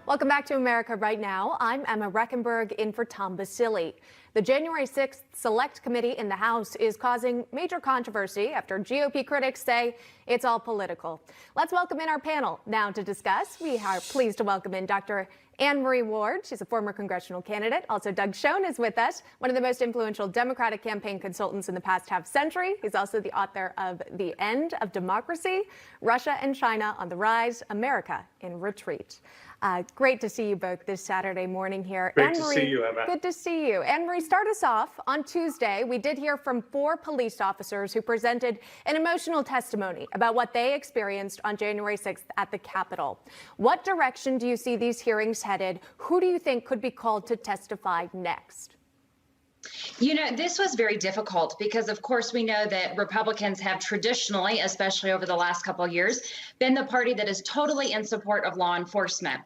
Welcome back to America Right Now. I'm Emma Reckenberg in for Tom Basili. The January 6th Select Committee in the House is causing major controversy after GOP critics say it's all political. Let's welcome in our panel now to discuss. We are pleased to welcome in Dr. Anne Marie Ward. She's a former congressional candidate. Also, Doug Schoen is with us, one of the most influential Democratic campaign consultants in the past half century. He's also the author of The End of Democracy, Russia and China on the Rise, America in Retreat. Great to see you both this Saturday morning here. Great to see you, Emma. Good to see you. Anne Marie, start us off. On Tuesday, we did hear from 4 police officers who presented an emotional testimony about what they experienced on January 6th at the Capitol. What direction do you see these hearings headed? Who do you think could be called to testify next? You know, this was very difficult because, of course, we know that Republicans have traditionally, especially over the last couple of years, been the party that is totally in support of law enforcement.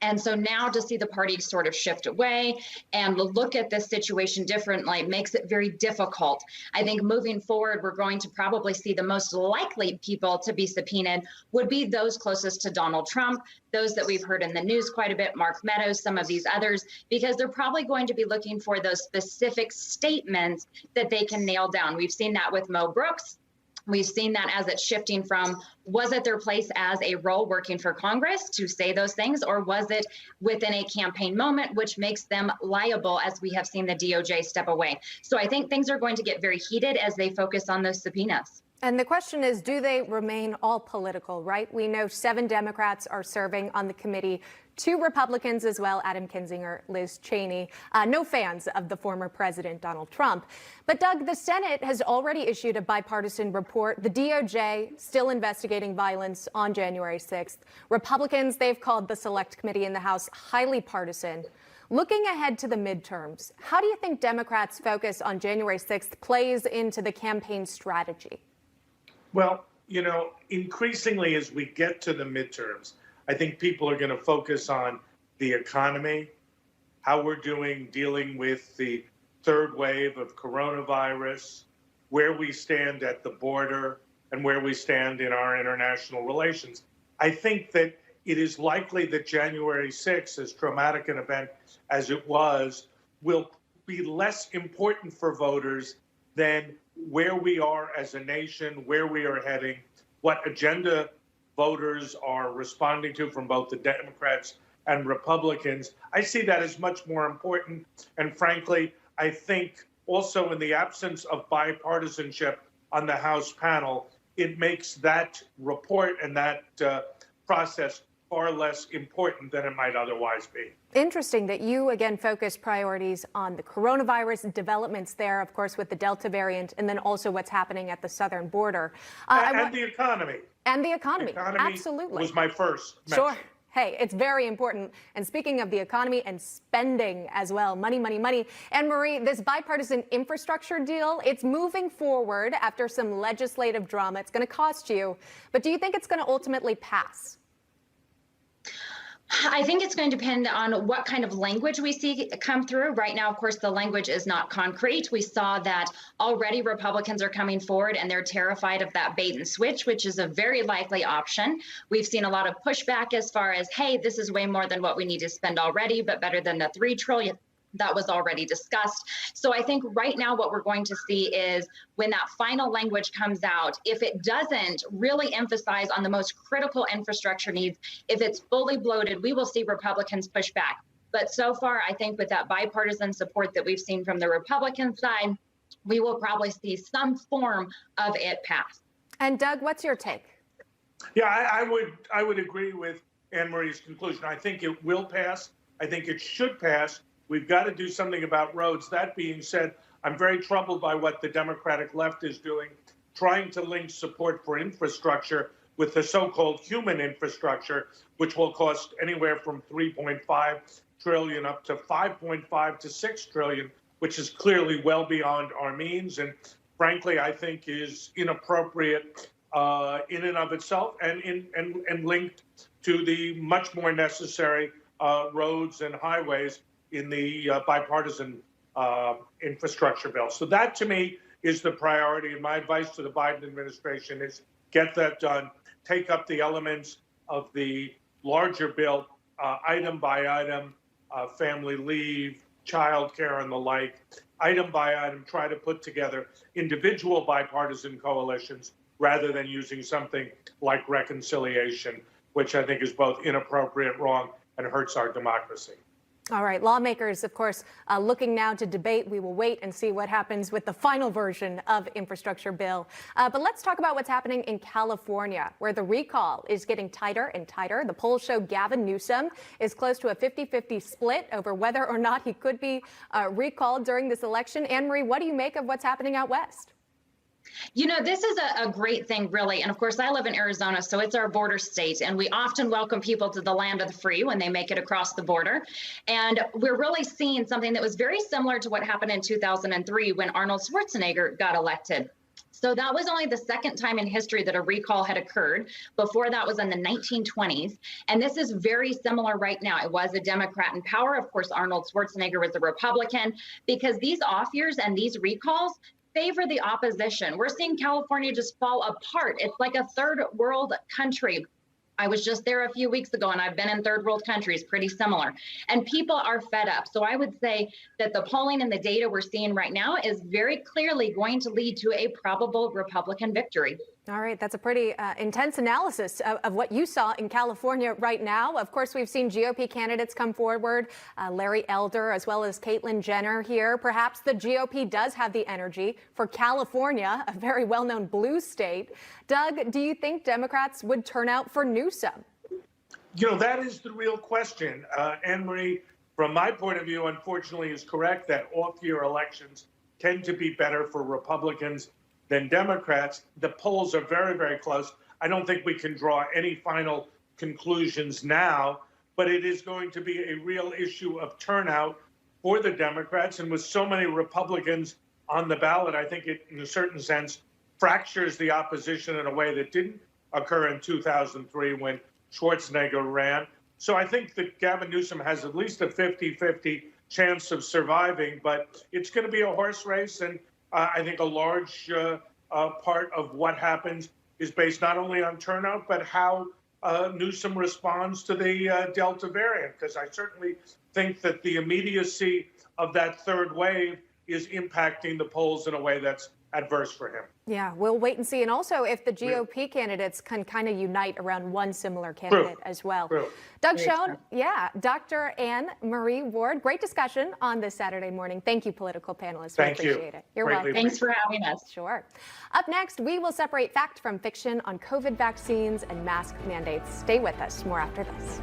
And so now to see the party sort of shift away and look at this situation differently makes it very difficult. I think moving forward, we're going to probably see the most likely people to be subpoenaed would be those closest to Donald Trump, those that we've heard in the news quite a bit, Mark Meadows, some of these others, because they're probably going to be looking for those specific statements that they can nail down. We've seen that with Mo Brooks. We've seen that as it's shifting from, was it their place as a role working for Congress to say those things, or was it within a campaign moment, which makes them liable, as we have seen the DOJ step away. So I think things are going to get very heated as they focus on those subpoenas. And the question is, do they remain all political, right? We know 7 Democrats are serving on the committee, 2 Republicans as well, Adam Kinzinger, Liz Cheney, no fans of the former president, Donald Trump. But Doug, the Senate has already issued a bipartisan report. The DOJ still investigating violence on January 6th. Republicans, they've called the Select Committee in the House highly partisan. Looking ahead to the midterms, how do you think Democrats' focus on January 6th plays into the campaign strategy? Well, you know, increasingly as we get to the midterms, I think people are going to focus on the economy, how we're doing dealing with the 3rd wave of coronavirus, where we stand at the border, and where we stand in our international relations. I think that it is likely that January 6th, as traumatic an event as it was, will be less important for voters than where we are as a nation, where we are heading, what agenda voters are responding to from both the Democrats and Republicans. I see that as much more important. And frankly, I think also in the absence of bipartisanship on the House panel, it makes that report and that process far less important than it might otherwise be. Interesting that you, again, focus priorities on the coronavirus developments there, of course, with the Delta variant, and then also what's happening at the southern border. And the economy. And the economy. The economy Absolutely. was my first Sure. mention. Hey, it's very important. And speaking of the economy and spending as well, money, money, money. Anne Marie, this bipartisan infrastructure deal, it's moving forward after some legislative drama. It's going to cost you. But do you think it's going to ultimately pass? I think it's going to depend on what kind of language we see come through. Right now, of course, the language is not concrete. We saw that already Republicans are coming forward and they're terrified of that bait and switch, which is a very likely option. We've seen a lot of pushback as far as, hey, this is way more than what we need to spend already, but better than the $3 trillion that was already discussed. So I think right now what we're going to see is when that final language comes out, if it doesn't really emphasize on the most critical infrastructure needs, if it's fully bloated, we will see Republicans push back. But so far, I think with that bipartisan support that we've seen from the Republican side, we will probably see some form of it pass. And Doug, what's your take? Yeah, I would agree with Anne Marie's conclusion. I think it will pass. I think it should pass. We've got to do something about roads. That being said, I'm very troubled by what the Democratic left is doing, trying to link support for infrastructure with the so-called human infrastructure, which will cost anywhere from $3.5 trillion up to $5.5 to $6 trillion, which is clearly well beyond our means, and frankly, I think is inappropriate in and of itself, and linked to the much more necessary roads and highways in the bipartisan infrastructure bill. So that, to me, is the priority. And my advice to the Biden administration is get that done, take up the elements of the larger bill item by item, family leave, childcare, and the like, item by item, try to put together individual bipartisan coalitions rather than using something like reconciliation, which I think is both inappropriate, wrong, and hurts our democracy. All right, lawmakers, of course, looking now to debate. We will wait and see what happens with the final version of infrastructure bill. But let's talk about what's happening in California, where the recall is getting tighter and tighter. The polls show Gavin Newsom is close to a 50-50 split over whether or not he could be recalled during this election. Anne Marie, what do you make of what's happening out west? You know, this is a great thing, really. And of course, I live in Arizona, so it's our border state. And we often welcome people to the land of the free when they make it across the border. And we're really seeing something that was very similar to what happened in 2003 when Arnold Schwarzenegger got elected. So that was only the second time in history that a recall had occurred. Before that was in the 1920s. And this is very similar right now. It was a Democrat in power. Of course, Arnold Schwarzenegger was a Republican, because these off years and these recalls favor the opposition. We're seeing California just fall apart. It's like a third world country. I was just there a few weeks ago, and I've been in third world countries, pretty similar. And people are fed up. So I would say that the polling and the data we're seeing right now is very clearly going to lead to a probable Republican victory. All right, that's a pretty intense analysis of what you saw in California right now. Of course, we've seen GOP candidates come forward, Larry Elder as well as Caitlyn Jenner here. Perhaps the GOP does have the energy for California, a very well-known blue state. Doug, do you think Democrats would turn out for Newsom? You know, that is the real question. Anne Marie, from my point of view, unfortunately, is correct that off-year elections tend to be better for Republicans than Democrats. The polls are very, very close. I don't think we can draw any final conclusions now, but it is going to be a real issue of turnout for the Democrats. And with so many Republicans on the ballot, I think it, in a certain sense, fractures the opposition in a way that didn't occur in 2003 when Schwarzenegger ran. So I think that Gavin Newsom has at least a 50-50 chance of surviving, but it's going to be a horse race. And I think a large part of what happens is based not only on turnout, but how Newsom responds to the Delta variant, because I certainly think that the immediacy of that third wave is impacting the polls in a way that's adverse for him. Yeah, we'll wait and see. And also if the GOP candidates can kind of unite around one similar candidate as well. Doug Schoen, Dr. Anne Marie Ward, great discussion on this Saturday morning. Thank you, political panelists. Thank you. We appreciate it. You're welcome. Thanks for having us. Sure. Up next, we will separate fact from fiction on COVID vaccines and mask mandates. Stay with us. More after this.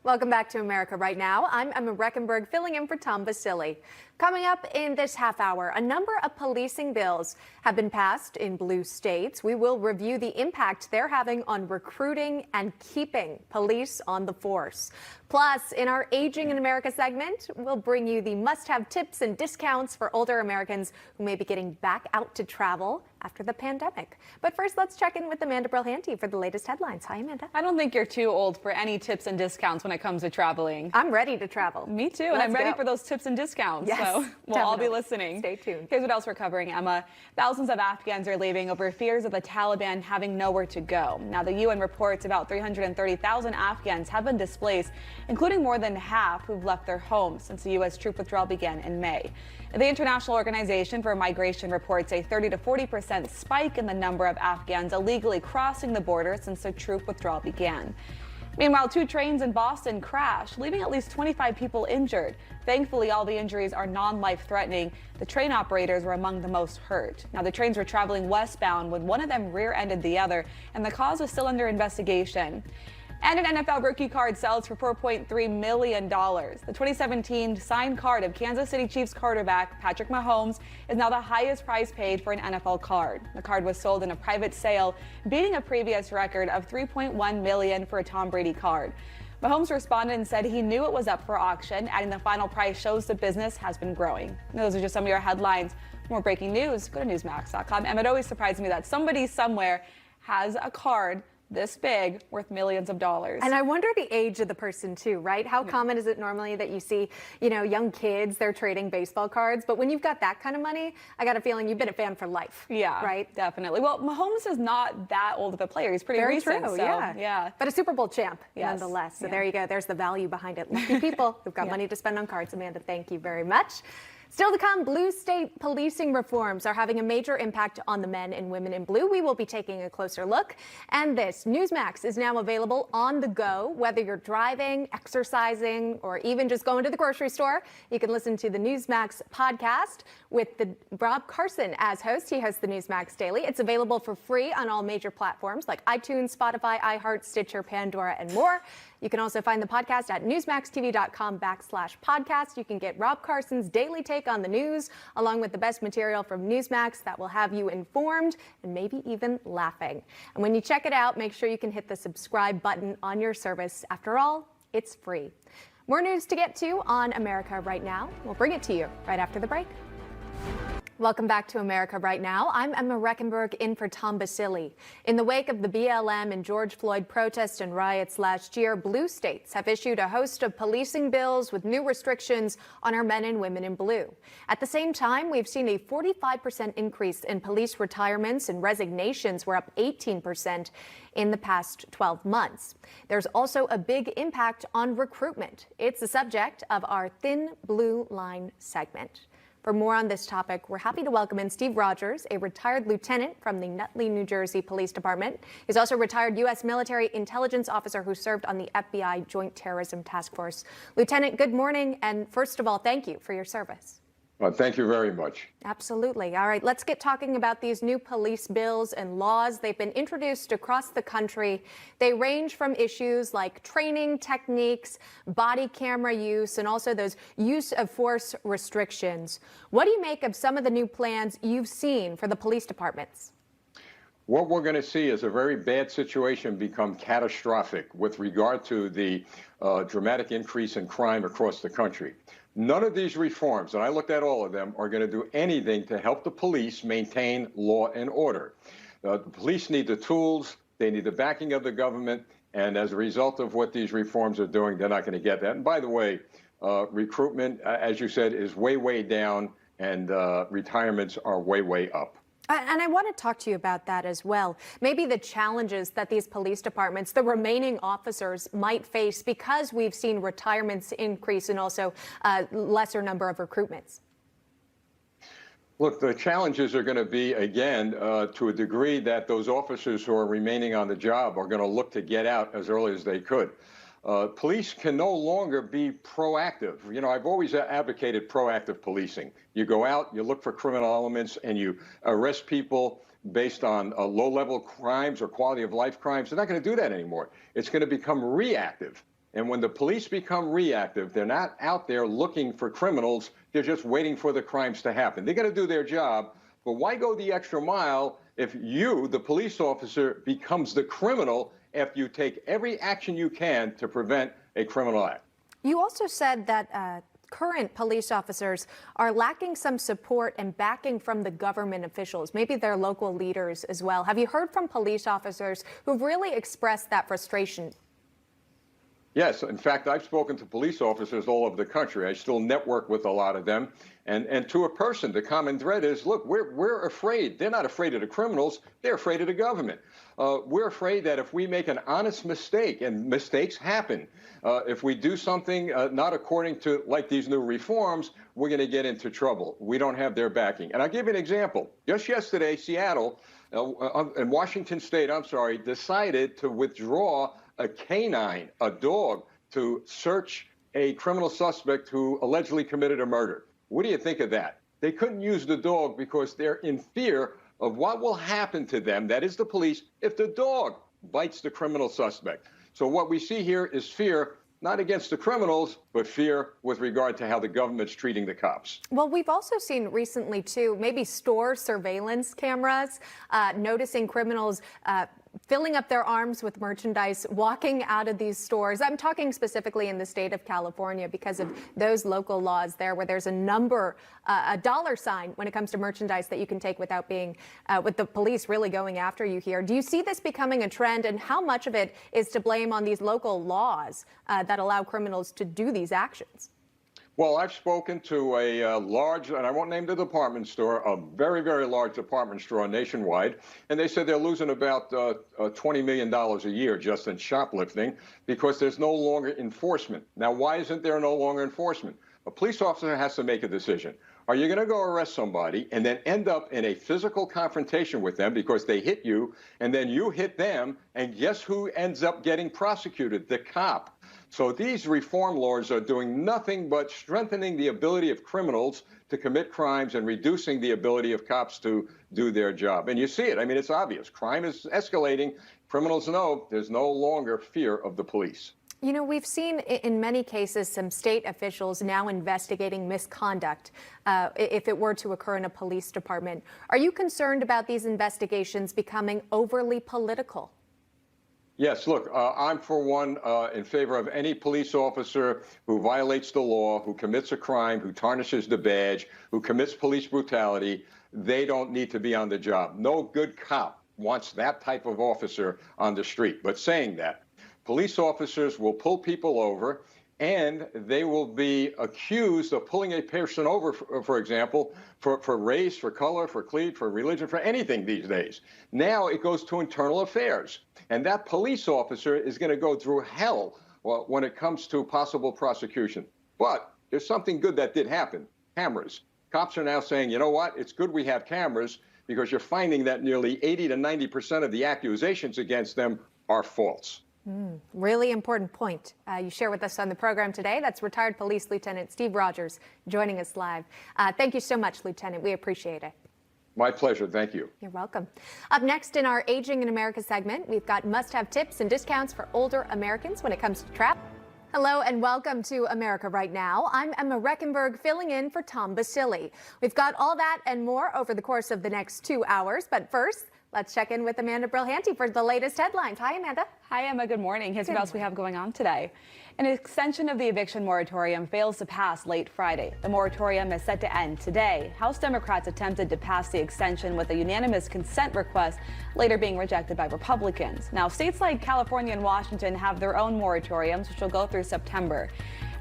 Welcome back to America Right Now. I'm Emma Reckenberg, filling in for Tom Basili. Coming up in this half hour, a number of policing bills have been passed in blue states. We will review the impact they're having on recruiting and keeping police on the force. Plus, in our Aging in America segment, we'll bring you the must-have tips and discounts for older Americans who may be getting back out to travel after the pandemic. But first, let's check in with Amanda Brilhanti for the latest headlines. Hi, Amanda. I don't think you're too old for any tips and discounts when it comes to traveling. I'm ready to travel. Me too, and I'm ready for those tips and discounts. Yes, so we'll all be listening. Stay tuned. Here's what else we're covering, Emma. Thousands of Afghans are leaving over fears of the Taliban having nowhere to go. Now, the UN reports about 330,000 Afghans have been displaced, including more than half who've left their homes since the U.S. troop withdrawal began in May. The International Organization for Migration reports a 30 to 40% spike in the number of Afghans illegally crossing the border since the troop withdrawal began. Meanwhile, 2 trains in Boston crashed, leaving at least 25 people injured. Thankfully, all the injuries are non-life-threatening. The train operators were among the most hurt. Now, the trains were traveling westbound when one of them rear-ended the other, and the cause is still under investigation. And an NFL rookie card sells for $4.3 million. The 2017 signed card of Kansas City Chiefs quarterback Patrick Mahomes is now the highest price paid for an NFL card. The card was sold in a private sale, beating a previous record of $3.1 million for a Tom Brady card. Mahomes responded and said he knew it was up for auction, adding the final price shows the business has been growing. And those are just some of your headlines. For more breaking news, go to newsmax.com. And it always surprises me that somebody somewhere has a card this big, worth millions of dollars. And I wonder the age of the person too, right? How common is it normally that you see, young kids, they're trading baseball cards, but when you've got that kind of money, I got a feeling you've been a fan for life. Yeah, right? Definitely. Well, Mahomes is not that old of a player. He's pretty Very recent. true, so, yeah. But a Super Bowl champ, Yes. nonetheless. So Yeah. there you go. There's the value behind it. Lucky people who've got money to spend on cards. Amanda, thank you very much. Still to come, blue state policing reforms are having a major impact on the men and women in blue. We will be taking a closer look. And this, Newsmax is now available on the go, whether you're driving, exercising, or even just going to the grocery store. You can listen to the Newsmax podcast with Rob Carson as host. He hosts the Newsmax Daily. It's available for free on all major platforms like iTunes, Spotify, iHeart, Stitcher, Pandora, and more. You can also find the podcast at newsmaxtv.com/podcast. You can get Rob Carson's daily take on the news, along with the best material from Newsmax that will have you informed and maybe even laughing. And when you check it out, make sure you can hit the subscribe button on your service. After all, it's free. More news to get to on America Right Now. We'll bring it to you right after the break. Welcome back to America Right Now. I'm Emma Reckenberg in for Tom Basili. In the wake of the BLM and George Floyd protests and riots last year, blue states have issued a host of policing bills with new restrictions on our men and women in blue. At the same time, we've seen a 45% increase in police retirements, and resignations were up 18% in the past 12 months. There's also a big impact on recruitment. It's the subject of our Thin Blue Line segment. For more on this topic, we're happy to welcome in Steve Rogers, a retired lieutenant from the Nutley, New Jersey Police Department. He's also a retired U.S. military intelligence officer who served on the FBI Joint Terrorism Task Force. Lieutenant, good morning. And first of all, thank you for your service. Thank you very much. Absolutely. All right, let's get talking about these new police bills and laws. They've been introduced across the country. They range from issues like training techniques, body camera use, and also those use of force restrictions. What do you make of some of the new plans you've seen for the police departments? What we're going to see is a very bad situation become catastrophic with regard to the dramatic increase in crime across the country. None of these reforms, and I looked at all of them, are going to do anything to help the police maintain law and order. The police need the tools, they need the backing of the government, and as a result of what these reforms are doing, they're not going to get that. And by the way, recruitment, as you said, is way, way down, and retirements are way, way up. And I want to talk to you about that as well. Maybe the challenges that these police departments, the remaining officers, might face because we've seen retirements increase and also a lesser number of recruitments. Look, the challenges are going to be, again, to a degree that those officers who are remaining on the job are going to look to get out as early as they could. Police can no longer be proactive. You know, I've always advocated proactive policing. You go out, you look for criminal elements, and you arrest people based on low-level crimes or quality of life crimes. They're not going to do that anymore. It's going to become reactive. And when the police become reactive, they're not out there looking for criminals. They're just waiting for the crimes to happen. They're going to do their job, but why go the extra mile if you, the police officer, becomes the criminal after you take every action you can to prevent a criminal act? You also said that current police officers are lacking some support and backing from the government officials, maybe their local leaders as well. Have you heard from police officers who've really expressed that frustration? Yes. In fact, I've spoken to police officers all over the country. I still network with a lot of them. And to a person, the common thread is, look, we're afraid. They're not afraid of the criminals. They're afraid of the government. We're afraid that if we make an honest mistake, and mistakes happen, if we do something not according to like these new reforms, we're going to get into trouble. We don't have their backing. And I'll give you an example. Just yesterday, Seattle and Washington State, decided to withdraw a canine, a dog, to search a criminal suspect who allegedly committed a murder. What do you think of that? They couldn't use the dog because they're in fear of what will happen to them, that is the police, if the dog bites the criminal suspect. So what we see here is fear, not against the criminals, but fear with regard to how the government's treating the cops. Well, we've also seen recently, too, maybe store surveillance cameras noticing criminals filling up their arms with merchandise, walking out of these stores. I'm talking specifically in the state of California because of those local laws there where there's a number, a dollar sign when it comes to merchandise that you can take without being, with the police really going after you here. Do you see this becoming a trend, and how much of it is to blame on these local laws that allow criminals to do these actions? Well, I've spoken to a large, and I won't name the department store, a very, very large department store nationwide, and they said they're losing about $20 million a year just in shoplifting because there's no longer enforcement. Now, why isn't there no longer enforcement? A police officer has to make a decision. Are you going to go arrest somebody and then end up in a physical confrontation with them because they hit you, and then you hit them, and guess who ends up getting prosecuted? The cop. So these reform laws are doing nothing but strengthening the ability of criminals to commit crimes and reducing the ability of cops to do their job. And you see it. I mean, it's obvious. Crime is escalating. Criminals know there's no longer fear of the police. You know, we've seen in many cases some state officials now investigating misconduct if it were to occur in a police department. Are you concerned about these investigations becoming overly political? Yes, look, I'm for one in favor of any police officer who violates the law, who commits a crime, who tarnishes the badge, who commits police brutality. They don't need to be on the job. No good cop wants that type of officer on the street. But saying that, police officers will pull people over, and they will be accused of pulling a person over, for example, for race, for color, for creed, for religion, for anything these days. Now it goes to internal affairs. And that police officer is going to go through hell when it comes to possible prosecution. But there's something good that did happen. Cameras. Cops are now saying, you know what? It's good we have cameras because you're finding that nearly 80 to 90% of the accusations against them are false. Really important point you share with us on the program today. That's retired Police Lieutenant Steve Rogers joining us live. Thank you so much, Lieutenant. We appreciate it. My pleasure. Thank you. You're welcome. Up next in our Aging in America segment, we've got must-have tips and discounts for older Americans when it comes to travel. Hello and welcome to America Right Now. I'm Emma Reckenberg filling in for Tom Basili. We've got all that and more over the course of the next 2 hours. But first, let's check in with Amanda Brilhanti for the latest headlines. Hi, Amanda. Hi, Emma. Good morning. Here's what else we have going on today. An extension of the eviction moratorium fails to pass late Friday. The moratorium is set to end today. House Democrats attempted to pass the extension with a unanimous consent request, later being rejected by Republicans. Now, states like California and Washington have their own moratoriums, which will go through September.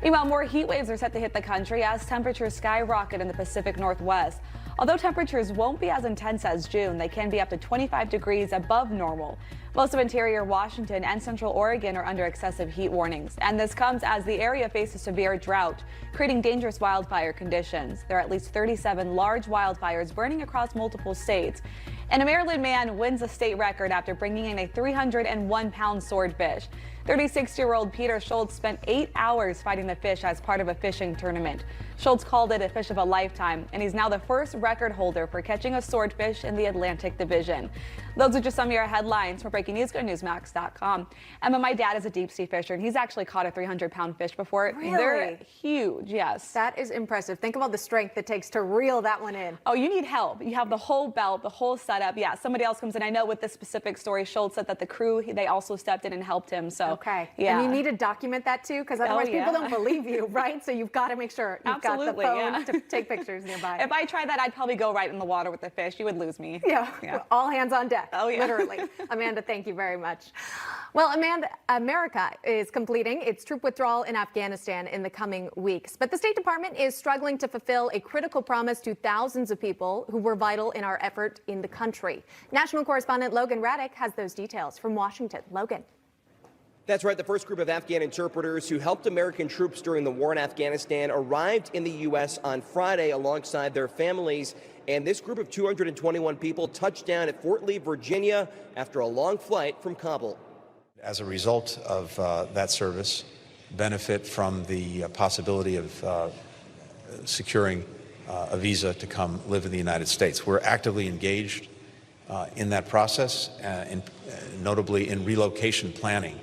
Meanwhile, more heat waves are set to hit the country as temperatures skyrocket in the Pacific Northwest. Although temperatures won't be as intense as June, they can be up to 25 degrees above normal. Most of interior Washington and central Oregon are under excessive heat warnings, and this comes as the area faces severe drought, creating dangerous wildfire conditions. There are at least 37 large wildfires burning across multiple states. And a Maryland man wins a state record after bringing in a 301-pound swordfish. 36-year-old Peter Schultz spent 8 hours fighting the fish as part of a fishing tournament. Schultz called it a fish of a lifetime, and he's now the first record holder for catching a swordfish in the Atlantic Division. Those are just some of your headlines. For breaking news, go to Newsmax.com. Emma, my dad is a deep sea fisher, and he's actually caught a 300-pound fish before. Really? They're huge, yes. That is impressive. Think of all the strength it takes to reel that one in. Oh, you need help. You have the whole belt, the whole setup. Yeah, somebody else comes in. I know with this specific story, Schultz said that the crew, they also stepped in and helped him. So, okay. Yeah. And you need to document that too, because otherwise people don't believe you, right? So you've got to make sure you've got the phone to take pictures nearby. If I tried that, I'd probably go right in the water with the fish. You would lose me. Yeah. All hands on deck. Oh, yeah. Literally. Amanda, thank you very much. Well, Amanda, America is completing its troop withdrawal in Afghanistan in the coming weeks. But the State Department is struggling to fulfill a critical promise to thousands of people who were vital in our effort in the country. National correspondent Logan Raddick has those details from Washington. Logan. That's right. The first group of Afghan interpreters who helped American troops during the war in Afghanistan arrived in the U.S. on Friday alongside their families. And this group of 221 people touched down at Fort Lee, Virginia, after a long flight from Kabul. As a result of that service, benefit from the possibility of securing a visa to come live in the United States. We're actively engaged in that process, notably in relocation planning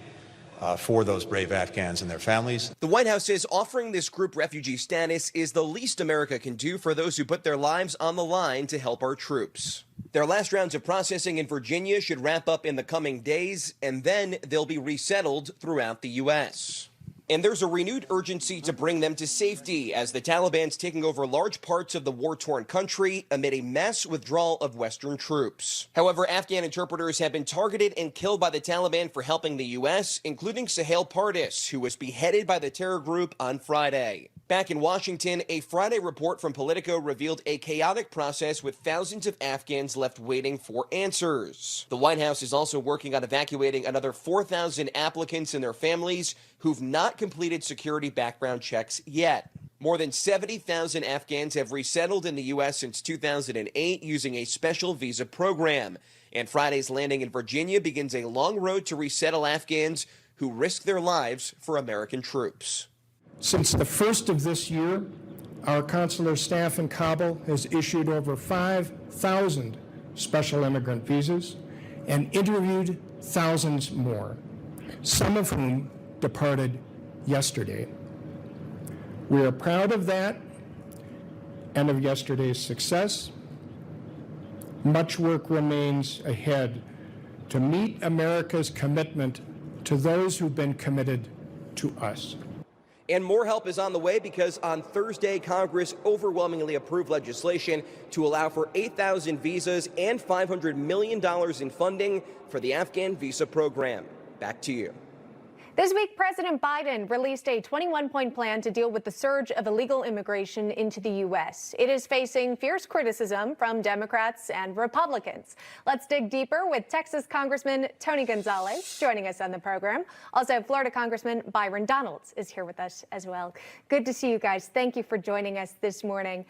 for those brave Afghans and their families. The White House says offering this group refugee status is the least America can do for those who put their lives on the line to help our troops. Their last rounds of processing in Virginia should wrap up in the coming days, and then they'll be resettled throughout the U.S. And there's a renewed urgency to bring them to safety as the Taliban's taking over large parts of the war-torn country amid a mass withdrawal of Western troops. However, Afghan interpreters have been targeted and killed by the Taliban for helping the U.S., including Suhail Pardis, who was beheaded by the terror group on Friday. Back in Washington, a Friday report from Politico revealed a chaotic process with thousands of Afghans left waiting for answers. The White House is also working on evacuating another 4,000 applicants and their families who've not completed security background checks yet. More than 70,000 Afghans have resettled in the U.S. since 2008 using a special visa program. And Friday's landing in Virginia begins a long road to resettle Afghans who risk their lives for American troops. Since the first of this year, our consular staff in Kabul has issued over 5,000 special immigrant visas and interviewed thousands more, some of whom departed yesterday. We are proud of that and of yesterday's success. Much work remains ahead to meet America's commitment to those who've been committed to us. And more help is on the way because on Thursday, Congress overwhelmingly approved legislation to allow for 8,000 visas and $500 million in funding for the Afghan visa program. Back to you. This week, President Biden released a 21-point plan to deal with the surge of illegal immigration into the U.S. It is facing fierce criticism from Democrats and Republicans. Let's dig deeper with Texas Congressman Tony Gonzalez joining us on the program. Also, Florida Congressman Byron Donalds is here with us as well. Good to see you guys. Thank you for joining us this morning.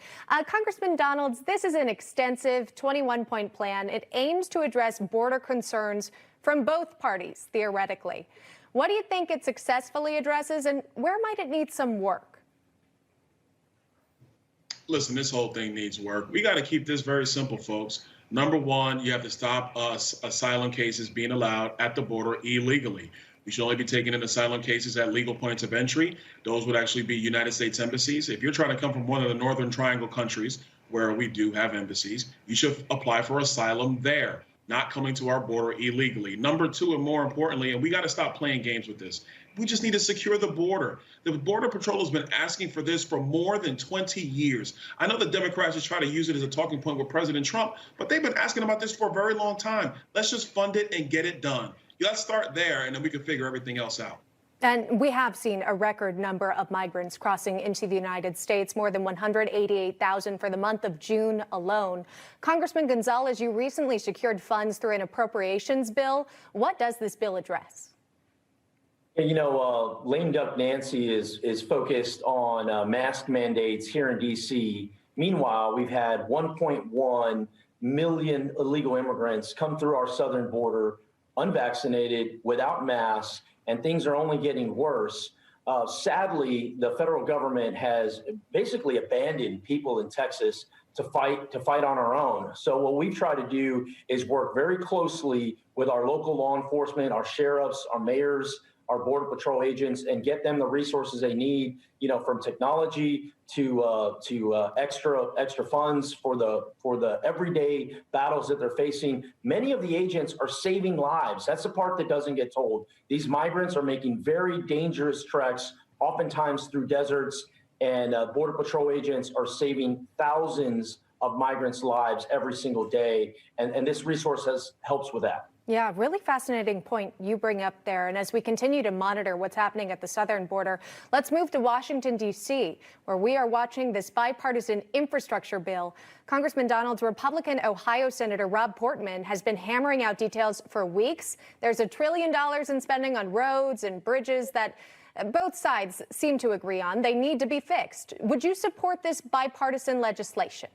Congressman Donalds, this is an extensive 21-point plan. It aims to address border concerns from both parties, theoretically. What do you think it successfully addresses, and where might it need some work? Listen, this whole thing needs work. We got to keep this very simple, folks. Number one, you have to stop asylum cases being allowed at the border illegally. We should only be taking in asylum cases at legal points of entry. Those would actually be United States embassies. If you're trying to come from one of the Northern Triangle countries where we do have embassies, you should apply for asylum there, not coming to our border illegally. Number two, and more importantly, and we got to stop playing games with this, we just need to secure the border. The Border Patrol has been asking for this for more than 20 years. I know the Democrats just try to use it as a talking point with President Trump, but they've been asking about this for a very long time. Let's just fund it and get it done. Let's start there, and then we can figure everything else out. And we have seen a record number of migrants crossing into the United States, more than 188,000 for the month of June alone. Congressman Gonzalez, you recently secured funds through an appropriations bill. What does this bill address? You know, Lame Duck Nancy is focused on mask mandates here in D.C. Meanwhile, we've had 1.1 million illegal immigrants come through our southern border, unvaccinated, without masks, and things are only getting worse. Sadly, the federal government has basically abandoned people in Texas to fight on our own. So what we try to do is work very closely with our local law enforcement, our sheriffs, our mayors, our Border Patrol agents, and get them the resources they need, you know, from technology to extra funds for the everyday battles that they're facing. Many of the agents are saving lives. That's the part that doesn't get told. These migrants are making very dangerous treks, oftentimes through deserts, and Border Patrol agents are saving thousands of migrants' lives every single day. And this resource helps with that. Yeah, really fascinating point you bring up there. And as we continue to monitor what's happening at the southern border, let's move to Washington, D.C., where we are watching this bipartisan infrastructure bill. Congressman Donalds, Republican Ohio Senator Rob Portman has been hammering out details for weeks. There's $1 trillion in spending on roads and bridges that both sides seem to agree on. They need to be fixed. Would you support this bipartisan legislation?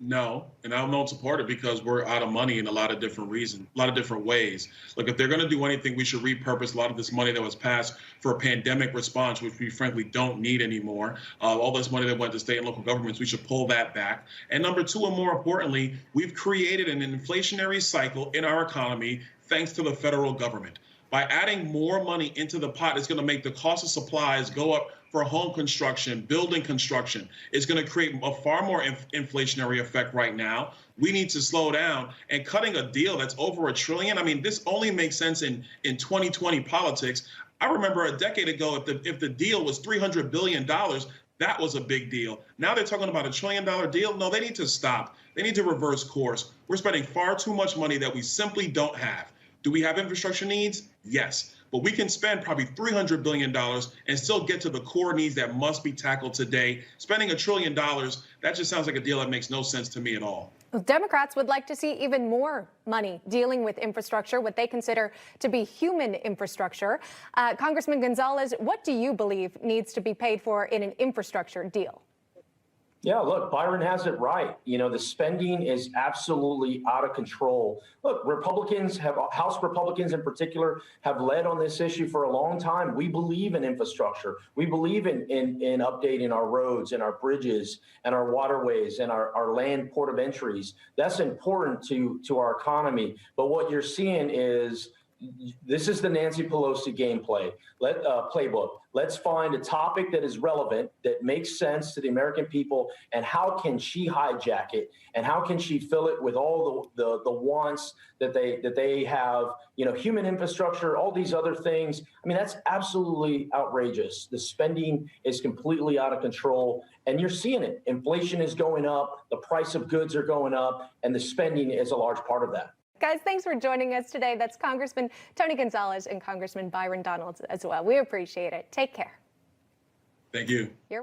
No, and I don't support it because we're out of money in a lot of different reasons, a lot of different ways. Look, if they're going to do anything, we should repurpose a lot of this money that was passed for a pandemic response, which we frankly don't need anymore. All this money that went to state and local governments, we should pull that back. And number two, and more importantly, we've created an inflationary cycle in our economy thanks to the federal government. By adding more money into the pot, it's going to make the cost of supplies go up for home construction, building construction. It's going to create a far more inflationary effect right now. We need to slow down, and cutting a deal that's over $1 trillion. I mean, this only makes sense in 2020 politics. I remember a decade ago, if the deal was $300 billion, that was a big deal. Now they're talking about $1 trillion deal. No, they need to stop. They need to reverse course. We're spending far too much money that we simply don't have. Do we have infrastructure needs? Yes. But we can spend probably $300 billion and still get to the core needs that must be tackled today. Spending $1 trillion, that just sounds like a deal that makes no sense to me at all. Well, Democrats would like to see even more money dealing with infrastructure, what they consider to be human infrastructure. Congressman Gonzalez, what do you believe needs to be paid for in an infrastructure deal? Yeah, look, Byron has it right. You know, the spending is absolutely out of control. Look, House Republicans in particular, have led on this issue for a long time. We believe in infrastructure. We believe in updating our roads and our bridges and our waterways and our land port of entries. That's important to our economy. But what you're seeing is this is the Nancy Pelosi gameplay. Playbook. Let's find a topic that is relevant, that makes sense to the American people, and how can she hijack it, and how can she fill it with all the wants that they have, you know, human infrastructure, all these other things. I mean, that's absolutely outrageous. The spending is completely out of control, and you're seeing it. Inflation is going up, the price of goods are going up, and the spending is a large part of that. Guys, thanks for joining us today. That's Congressman Tony Gonzalez and Congressman Byron Donalds as well. We appreciate it. Take care. Thank you. You're welcome.